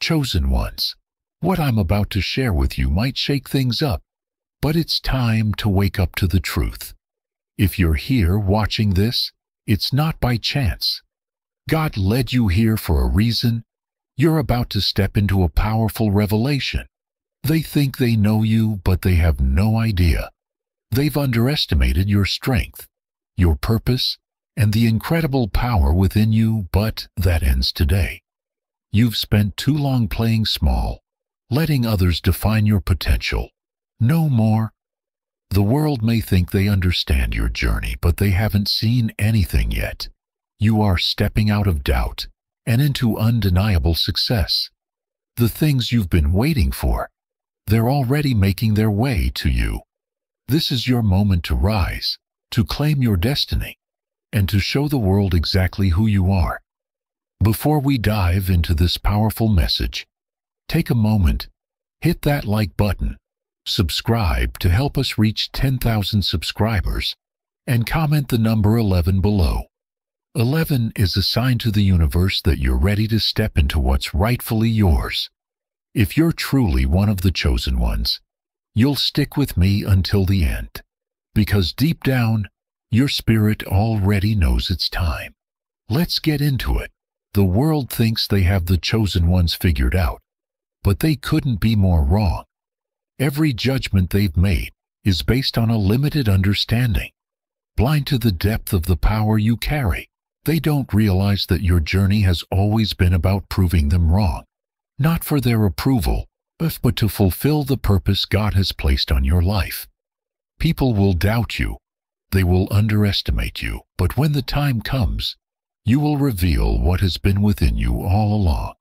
Chosen ones, what I'm about to share with you might shake things up, but it's time to wake up to the truth. If you're here watching this, it's not by chance. God led you here for a reason. You're about to step into a powerful revelation. They think they know you, but they have no idea. They've underestimated your strength, your purpose, and the incredible power within you, but that ends today. You've spent too long playing small, letting others define your potential. No more. The world may think they understand your journey, but they haven't seen anything yet. You are stepping out of doubt and into undeniable success. The things you've been waiting for, they're already making their way to you. This is your moment to rise, to claim your destiny, and to show the world exactly who you are. Before we dive into this powerful message, take a moment, hit that like button, subscribe to help us reach 10,000 subscribers, and comment the number 11 below. 11 is a sign to the universe that you're ready to step into what's rightfully yours. If you're truly one of the chosen ones, you'll stick with me until the end, because deep down, your spirit already knows it's time. Let's get into it. The world thinks they have the chosen ones figured out, but they couldn't be more wrong. Every judgment they've made is based on a limited understanding. Blind to the depth of the power you carry, they don't realize that your journey has always been about proving them wrong, not for their approval, but to fulfill the purpose God has placed on your life. People will doubt you, they will underestimate you, but when the time comes, you will reveal what has been within you all along.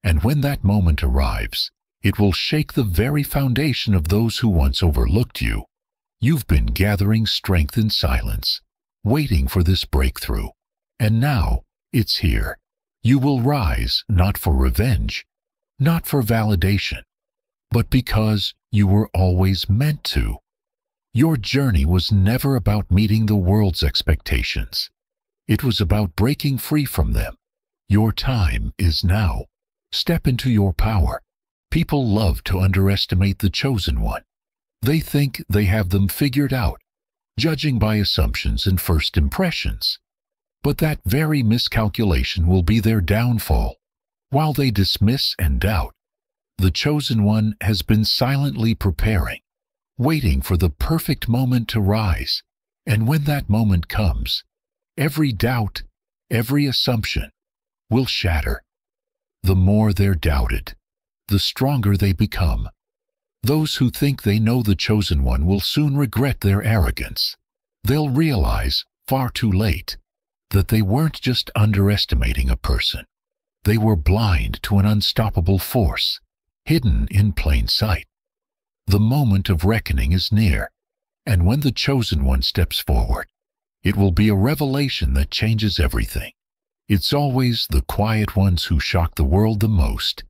And when that moment arrives, it will shake the very foundation of those who once overlooked you. You've been gathering strength in silence, waiting for this breakthrough. And now, it's here. You will rise not for revenge, not for validation, but because you were always meant to. Your journey was never about meeting the world's expectations. It was about breaking free from them. Your time is now. Step into your power. People love to underestimate the chosen one. They think they have them figured out, judging by assumptions and first impressions. But that very miscalculation will be their downfall. While they dismiss and doubt, the chosen one has been silently preparing, waiting for the perfect moment to rise. And when that moment comes, every doubt, every assumption will shatter. The more they're doubted, the stronger they become. Those who think they know the chosen one will soon regret their arrogance. They'll realize, far too late, that they weren't just underestimating a person. They were blind to an unstoppable force, hidden in plain sight. The moment of reckoning is near, and when the chosen one steps forward, it will be a revelation that changes everything. It's always the quiet ones who shock the world the most.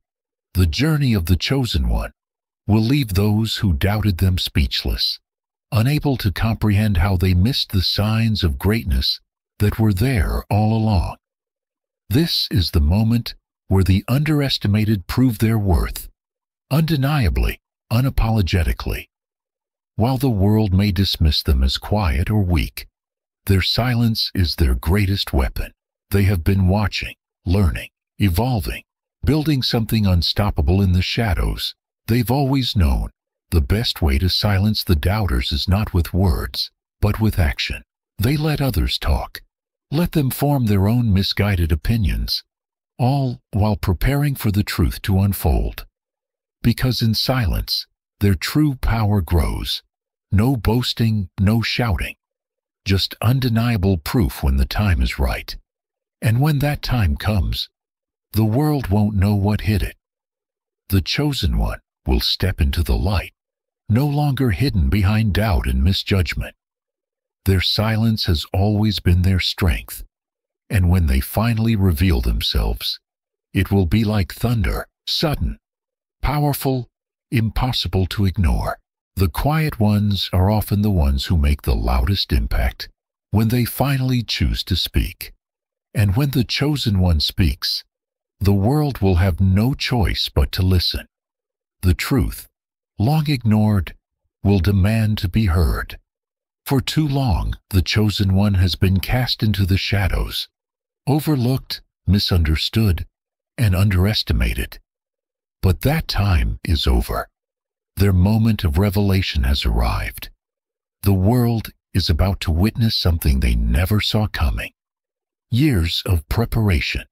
The journey of the chosen one will leave those who doubted them speechless, unable to comprehend how they missed the signs of greatness that were there all along. This is the moment where the underestimated prove their worth, undeniably, unapologetically. While the world may dismiss them as quiet or weak, their silence is their greatest weapon. They have been watching, learning, evolving, building something unstoppable in the shadows. They've always known the best way to silence the doubters is not with words, but with action. They let others talk. Let them form their own misguided opinions, all while preparing for the truth to unfold. Because in silence, their true power grows. No boasting, no shouting. Just undeniable proof when the time is right. And when that time comes, the world won't know what hid it. The chosen one will step into the light, no longer hidden behind doubt and misjudgment. Their silence has always been their strength, and when they finally reveal themselves, it will be like thunder, sudden, powerful, impossible to ignore. The quiet ones are often the ones who make the loudest impact when they finally choose to speak. And when the chosen one speaks, the world will have no choice but to listen. The truth, long ignored, will demand to be heard. For too long, the chosen one has been cast into the shadows, overlooked, misunderstood, and underestimated. But that time is over. Their moment of revelation has arrived. The world is about to witness something they never saw coming. Years of preparation,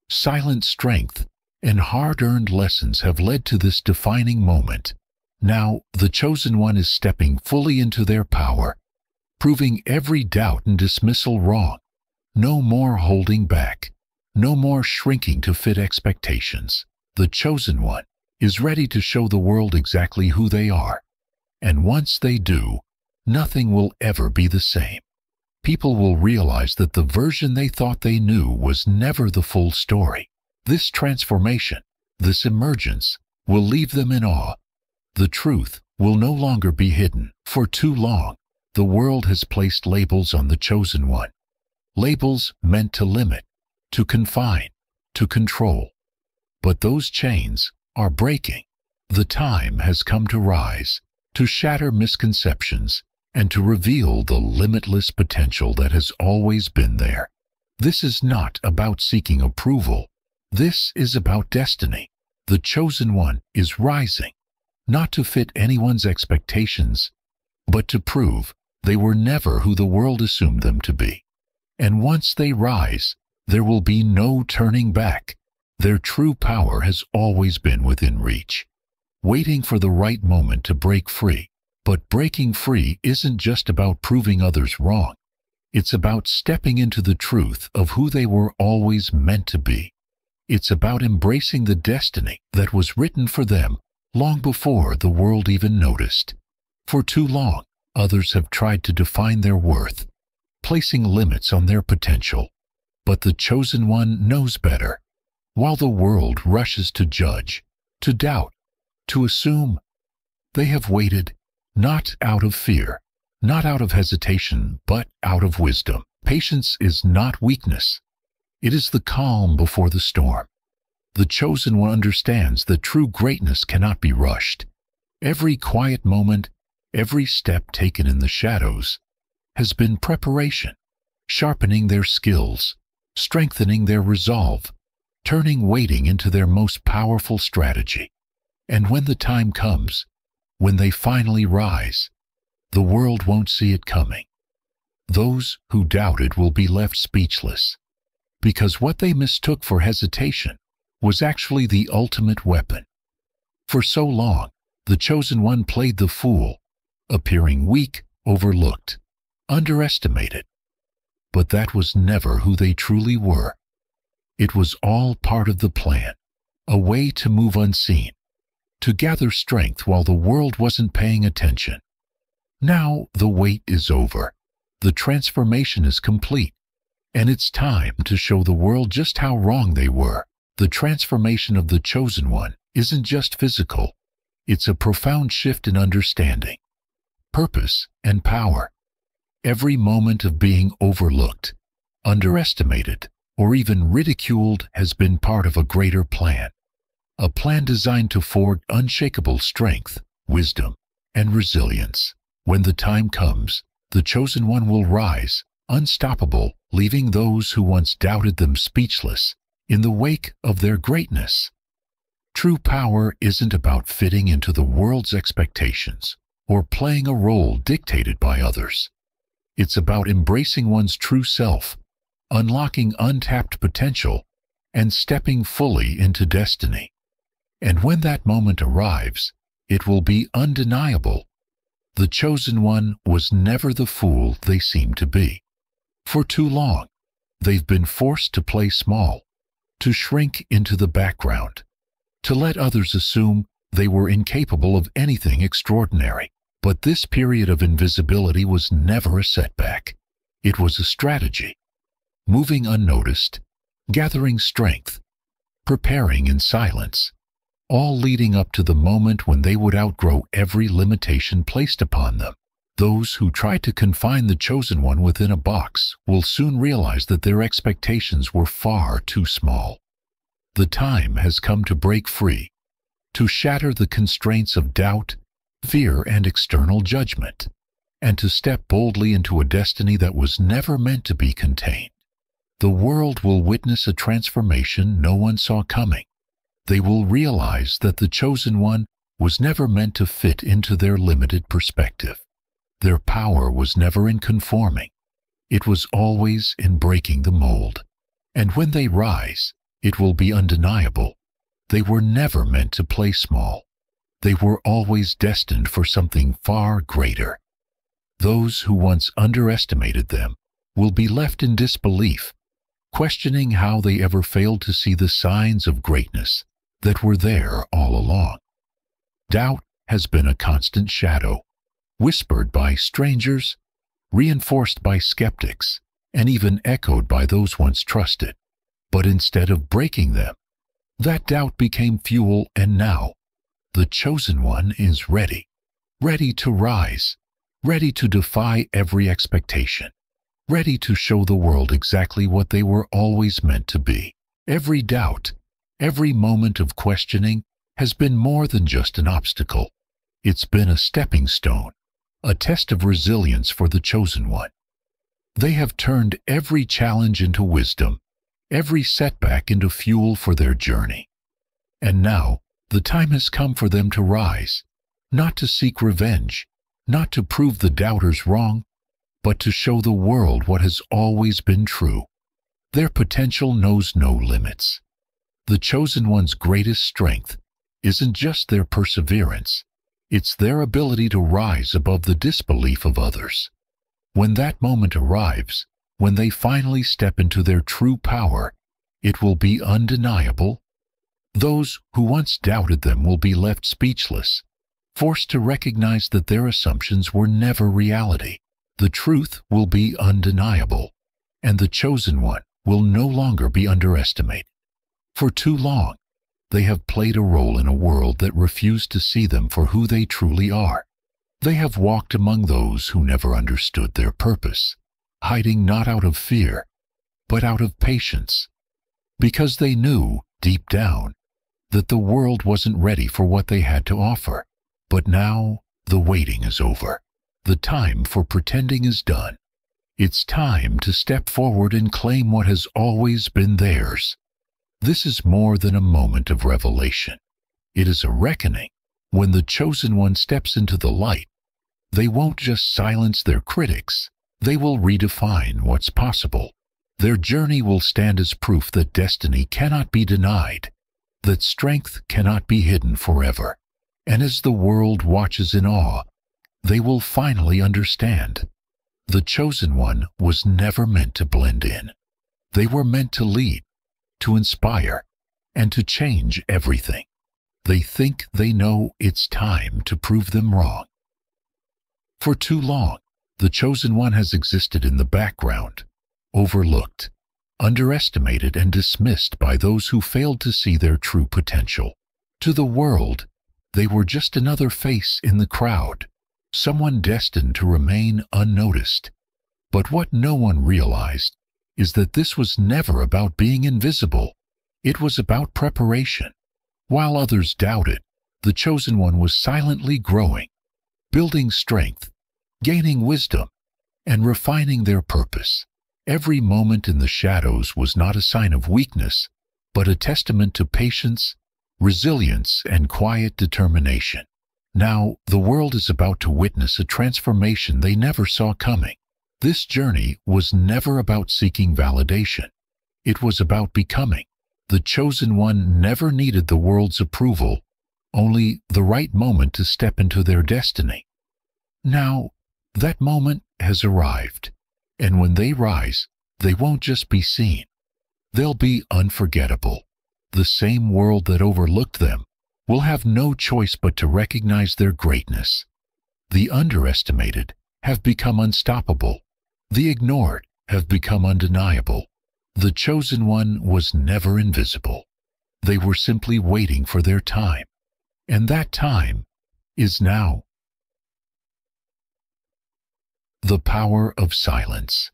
silent strength, and hard-earned lessons have led to this defining moment. Now, the chosen one is stepping fully into their power, proving every doubt and dismissal wrong. No more holding back, no more shrinking to fit expectations. The chosen one is ready to show the world exactly who they are. And once they do, nothing will ever be the same. People will realize that the version they thought they knew was never the full story. This transformation, this emergence, will leave them in awe. The truth will no longer be hidden. For too long, the world has placed labels on the chosen one. Labels meant to limit, to confine, to control. But those chains are breaking. The time has come to rise, to shatter misconceptions, and to reveal the limitless potential that has always been there. This is not about seeking approval. This is about destiny. The chosen one is rising, not to fit anyone's expectations, but to prove they were never who the world assumed them to be. And once they rise, there will be no turning back. Their true power has always been within reach, waiting for the right moment to break free. But breaking free isn't just about proving others wrong. It's about stepping into the truth of who they were always meant to be. It's about embracing the destiny that was written for them long before the world even noticed. For too long, others have tried to define their worth, placing limits on their potential. But the chosen one knows better. While the world rushes to judge, to doubt, to assume, they have waited, not out of fear, not out of hesitation, but out of wisdom. Patience is not weakness. It is the calm before the storm. The chosen one understands that true greatness cannot be rushed. Every quiet moment, every step taken in the shadows, has been preparation, sharpening their skills, strengthening their resolve, turning waiting into their most powerful strategy. And when the time comes, when they finally rise, the world won't see it coming. Those who doubted will be left speechless, because what they mistook for hesitation was actually the ultimate weapon. For so long, the chosen one played the fool, appearing weak, overlooked, underestimated. But that was never who they truly were. It was all part of the plan, a way to move unseen, to gather strength while the world wasn't paying attention. Now the wait is over. The transformation is complete, and it's time to show the world just how wrong they were. The transformation of the chosen one isn't just physical. It's a profound shift in understanding, purpose, and power. Every moment of being overlooked, underestimated, or even ridiculed has been part of a greater plan. A plan designed to forge unshakable strength, wisdom, and resilience. When the time comes, the chosen one will rise, unstoppable, leaving those who once doubted them speechless in the wake of their greatness. True power isn't about fitting into the world's expectations or playing a role dictated by others. It's about embracing one's true self, unlocking untapped potential, and stepping fully into destiny. And when that moment arrives, it will be undeniable. The chosen one was never the fool they seemed to be. For too long, they've been forced to play small, to shrink into the background, to let others assume they were incapable of anything extraordinary. But this period of invisibility was never a setback. It was a strategy. Moving unnoticed, gathering strength, preparing in silence, all leading up to the moment when they would outgrow every limitation placed upon them. Those who try to confine the chosen one within a box will soon realize that their expectations were far too small. The time has come to break free, to shatter the constraints of doubt, fear, and external judgment, and to step boldly into a destiny that was never meant to be contained. The world will witness a transformation no one saw coming. They will realize that the chosen one was never meant to fit into their limited perspective. Their power was never in conforming. It was always in breaking the mold. And when they rise, it will be undeniable. They were never meant to play small. They were always destined for something far greater. Those who once underestimated them will be left in disbelief, questioning how they ever failed to see the signs of greatness that were there all along. Doubt has been a constant shadow, whispered by strangers, reinforced by skeptics, and even echoed by those once trusted. But instead of breaking them, that doubt became fuel, and now the chosen one is ready to rise, ready to defy every expectation, ready to show the world exactly what they were always meant to be. Every doubt, every moment of questioning has been more than just an obstacle. It's been a stepping stone, a test of resilience for the chosen one. They have turned every challenge into wisdom, every setback into fuel for their journey. And now, the time has come for them to rise, not to seek revenge, not to prove the doubters wrong, but to show the world what has always been true. Their potential knows no limits. The chosen one's greatest strength isn't just their perseverance, it's their ability to rise above the disbelief of others. When that moment arrives, when they finally step into their true power, it will be undeniable. Those who once doubted them will be left speechless, forced to recognize that their assumptions were never reality. The truth will be undeniable, and the chosen one will no longer be underestimated. For too long, they have played a role in a world that refused to see them for who they truly are. They have walked among those who never understood their purpose, hiding not out of fear, but out of patience, because they knew, deep down, that the world wasn't ready for what they had to offer. But now, the waiting is over. The time for pretending is done. It's time to step forward and claim what has always been theirs. This is more than a moment of revelation. It is a reckoning. When the chosen one steps into the light, they won't just silence their critics. They will redefine what's possible. Their journey will stand as proof that destiny cannot be denied, that strength cannot be hidden forever. And as the world watches in awe, they will finally understand. The chosen one was never meant to blend in. They were meant to lead, to inspire, and to change everything. They think they know. It's time to prove them wrong. For too long, the chosen one has existed in the background, overlooked, underestimated, and dismissed by those who failed to see their true potential. To the world, they were just another face in the crowd, someone destined to remain unnoticed. But what no one realized is that this was never about being invisible. It was about preparation. While others doubted, the chosen one was silently growing, building strength, gaining wisdom, and refining their purpose. Every moment in the shadows was not a sign of weakness, but a testament to patience, resilience, and quiet determination. Now, the world is about to witness a transformation they never saw coming. This journey was never about seeking validation. It was about becoming. The chosen one never needed the world's approval, only the right moment to step into their destiny. Now, that moment has arrived, and when they rise, they won't just be seen. They'll be unforgettable. The same world that overlooked them will have no choice but to recognize their greatness. The underestimated have become unstoppable. The ignored have become undeniable. The chosen one was never invisible. They were simply waiting for their time, and that time is now. The power of silence.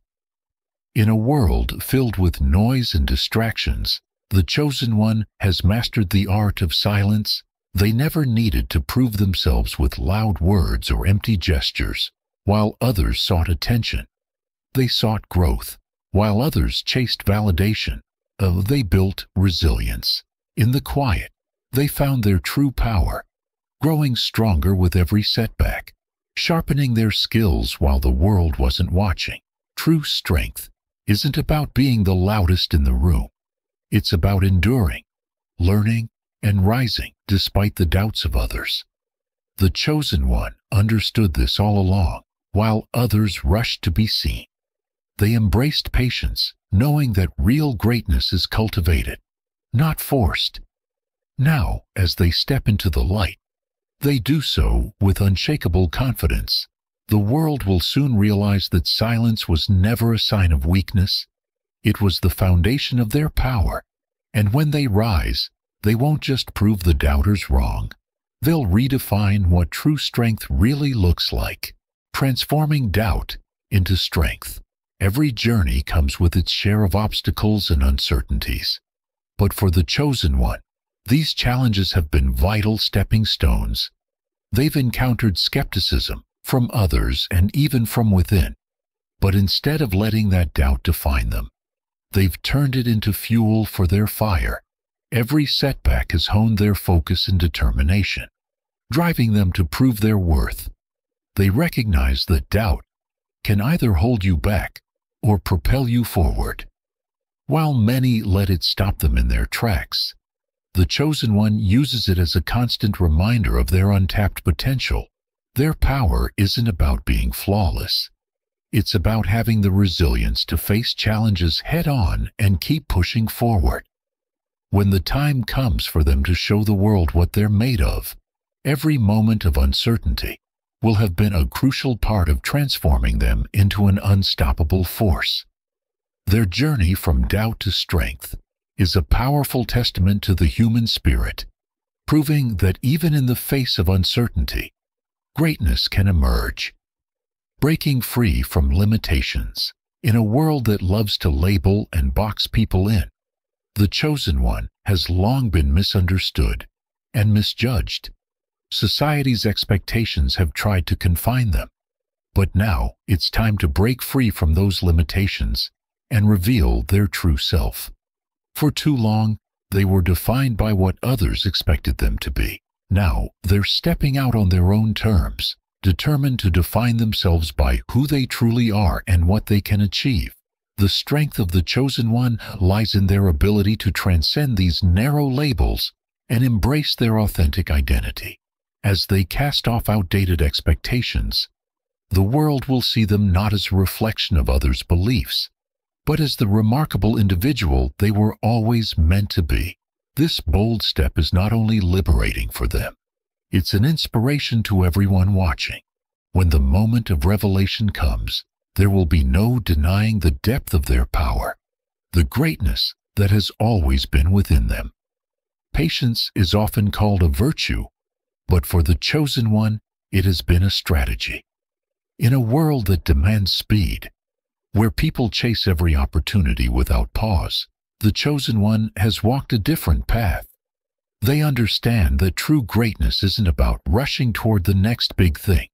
In a world filled with noise and distractions, The chosen one has mastered the art of silence. They never needed to prove themselves with loud words or empty gestures. While others sought attention, they sought growth. While others chased validation, they built resilience. In the quiet, they found their true power, growing stronger with every setback, sharpening their skills while the world wasn't watching. True strength isn't about being the loudest in the room. It's about enduring, learning, and rising despite the doubts of others. The chosen one understood this all along, while others rushed to be seen. They embraced patience, knowing that real greatness is cultivated, not forced. Now, as they step into the light, they do so with unshakable confidence. The world will soon realize that silence was never a sign of weakness. It was the foundation of their power. And when they rise, they won't just prove the doubters wrong. They'll redefine what true strength really looks like, transforming doubt into strength. Every journey comes with its share of obstacles and uncertainties. But for the chosen one, these challenges have been vital stepping stones. They've encountered skepticism from others and even from within. But instead of letting that doubt define them, they've turned it into fuel for their fire. Every setback has honed their focus and determination, driving them to prove their worth. They recognize that doubt can either hold you back or propel you forward. While many let it stop them in their tracks, the chosen one uses it as a constant reminder of their untapped potential. Their power isn't about being flawless. It's about having the resilience to face challenges head-on and keep pushing forward. When the time comes for them to show the world what they're made of, every moment of uncertainty will have been a crucial part of transforming them into an unstoppable force. Their journey from doubt to strength is a powerful testament to the human spirit, proving that even in the face of uncertainty, greatness can emerge. Breaking free from limitations in a world that loves to label and box people in, the chosen one has long been misunderstood and misjudged. Society's expectations have tried to confine them, but now it's time to break free from those limitations and reveal their true self. For too long, they were defined by what others expected them to be. Now, they're stepping out on their own terms, determined to define themselves by who they truly are and what they can achieve. The strength of the chosen one lies in their ability to transcend these narrow labels and embrace their authentic identity. As they cast off outdated expectations, the world will see them not as a reflection of others' beliefs, but as the remarkable individual they were always meant to be. This bold step is not only liberating for them, it's an inspiration to everyone watching. When the moment of revelation comes, there will be no denying the depth of their power, the greatness that has always been within them. Patience is often called a virtue, but for the chosen one, it has been a strategy. In a world that demands speed, where people chase every opportunity without pause, the chosen one has walked a different path. They understand that true greatness isn't about rushing toward the next big thing.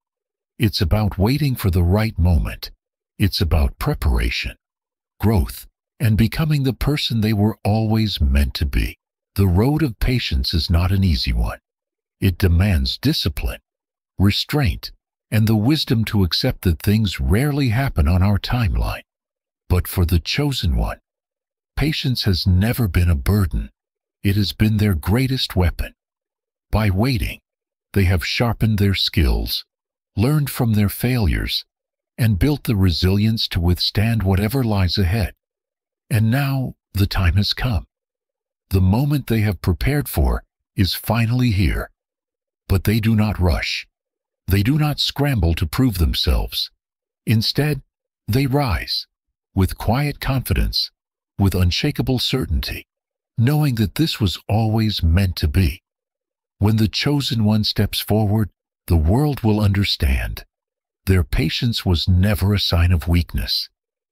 It's about waiting for the right moment. It's about preparation, growth, and becoming the person they were always meant to be. The road of patience is not an easy one. It demands discipline, restraint, and the wisdom to accept that things rarely happen on our timeline. But for the chosen one, patience has never been a burden. It has been their greatest weapon. By waiting, they have sharpened their skills, learned from their failures, and built the resilience to withstand whatever lies ahead. And now the time has come. The moment they have prepared for is finally here. But they do not rush. They do not scramble to prove themselves. Instead, they rise, with quiet confidence, with unshakable certainty, knowing that this was always meant to be. When the chosen one steps forward, the world will understand. Their patience was never a sign of weakness.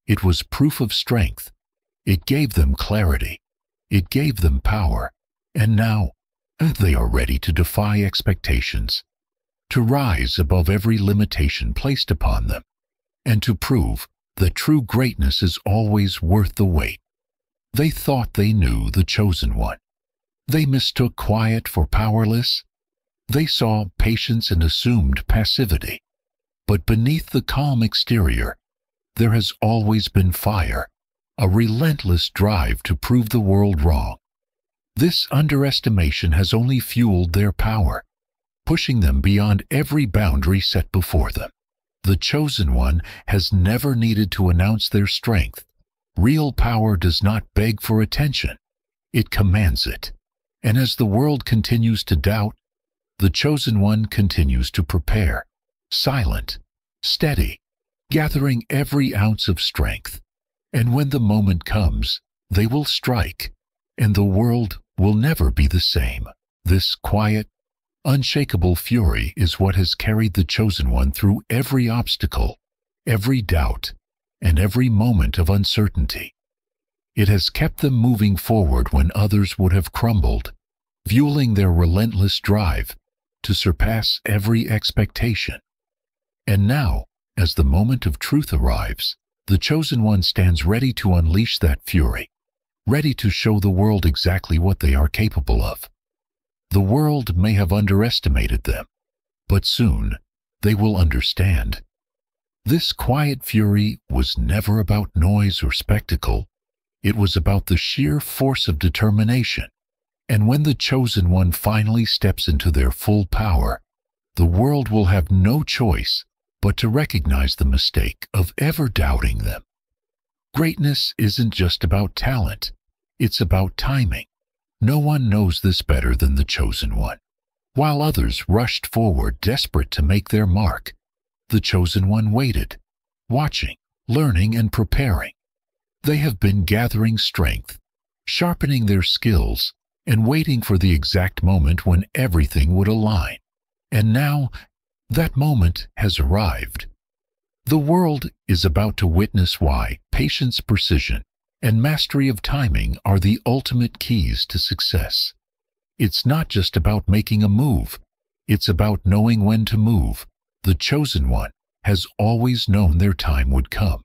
It was proof of strength. It gave them clarity, It gave them power, and now they are ready to defy expectations, to rise above every limitation placed upon them, and to prove that true greatness is always worth the wait. They thought they knew the Chosen One. They mistook quiet for powerless. They saw patience and assumed passivity. But beneath the calm exterior, there has always been fire, a relentless drive to prove the world wrong. This underestimation has only fueled their power, pushing them beyond every boundary set before them. The Chosen One has never needed to announce their strength. Real power does not beg for attention. It commands it. And as the world continues to doubt, the Chosen One continues to prepare, silent, steady, gathering every ounce of strength. And when the moment comes, they will strike, and the world will never be the same. This quiet, unshakable fury is what has carried the Chosen One through every obstacle, every doubt, and every moment of uncertainty. It has kept them moving forward when others would have crumbled, fueling their relentless drive to surpass every expectation. And now, as the moment of truth arrives, the Chosen One stands ready to unleash that fury, ready to show the world exactly what they are capable of. The world may have underestimated them, but soon they will understand. This quiet fury was never about noise or spectacle. It was about the sheer force of determination. And when the Chosen One finally steps into their full power, the world will have no choice but to recognize the mistake of ever doubting them. Greatness isn't just about talent. It's about timing. No one knows this better than the Chosen One. While others rushed forward desperate to make their mark, the Chosen One waited, watching, learning, and preparing. They have been gathering strength, sharpening their skills, and waiting for the exact moment when everything would align. And now, that moment has arrived. The world is about to witness why patience, precision, and mastery of timing are the ultimate keys to success. It's not just about making a move. It's about knowing when to move. The Chosen One has always known their time would come,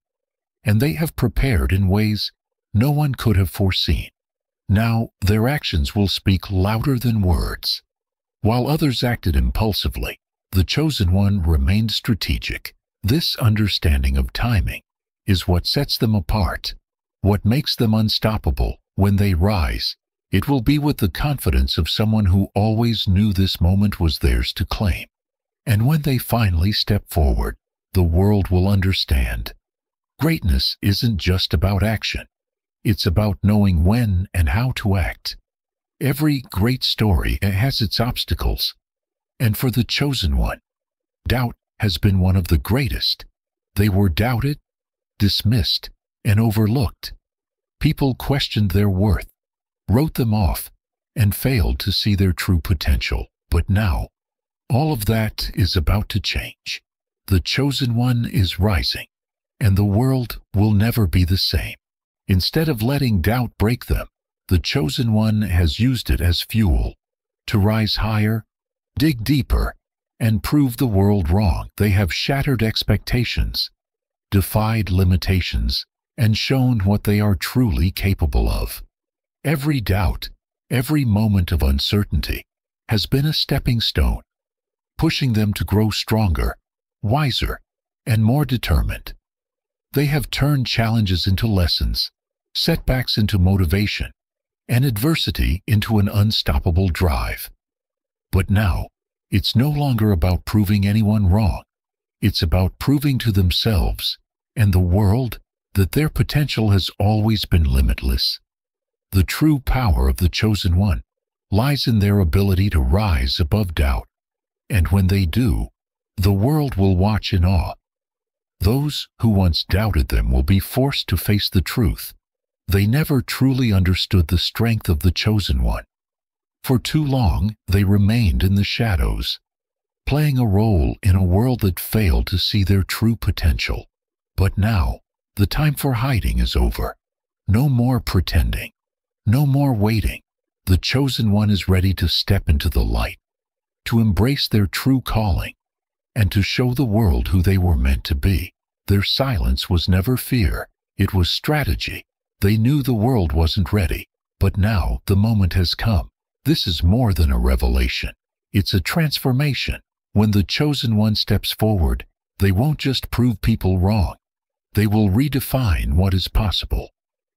and they have prepared in ways no one could have foreseen. Now their actions will speak louder than words. While others acted impulsively, the Chosen One remained strategic. This understanding of timing is what sets them apart, what makes them unstoppable. When they rise, it will be with the confidence of someone who always knew this moment was theirs to claim. And when they finally step forward, the world will understand. Greatness isn't just about action. It's about knowing when and how to act. Every great story has its obstacles. And for the Chosen One, doubt has been one of the greatest. They were doubted, dismissed, and overlooked. People questioned their worth, wrote them off, and failed to see their true potential. But now, all of that is about to change. The Chosen One is rising, and the world will never be the same. Instead of letting doubt break them, the Chosen One has used it as fuel to rise higher, dig deeper, and prove the world wrong. They have shattered expectations, defied limitations, and shown what they are truly capable of. Every doubt, every moment of uncertainty has been a stepping stone, pushing them to grow stronger, wiser, and more determined. They have turned challenges into lessons, setbacks into motivation, and adversity into an unstoppable drive. But now, it's no longer about proving anyone wrong. It's about proving to themselves and the world that their potential has always been limitless. The true power of the Chosen One lies in their ability to rise above doubt. And when they do, the world will watch in awe. Those who once doubted them will be forced to face the truth. They never truly understood the strength of the Chosen One. For too long, they remained in the shadows, playing a role in a world that failed to see their true potential. But now, the time for hiding is over. No more pretending. No more waiting. The chosen one is ready to step into the light, to embrace their true calling, and to show the world who they were meant to be. Their silence was never fear, it was strategy. They knew the world wasn't ready, but now the moment has come. This is more than a revelation. It's a transformation. When the chosen one steps forward, they won't just prove people wrong. They will redefine what is possible,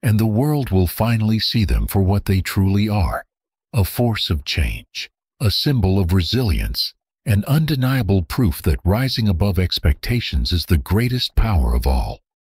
and the world will finally see them for what they truly are: a force of change, a symbol of resilience, and undeniable proof that rising above expectations is the greatest power of all.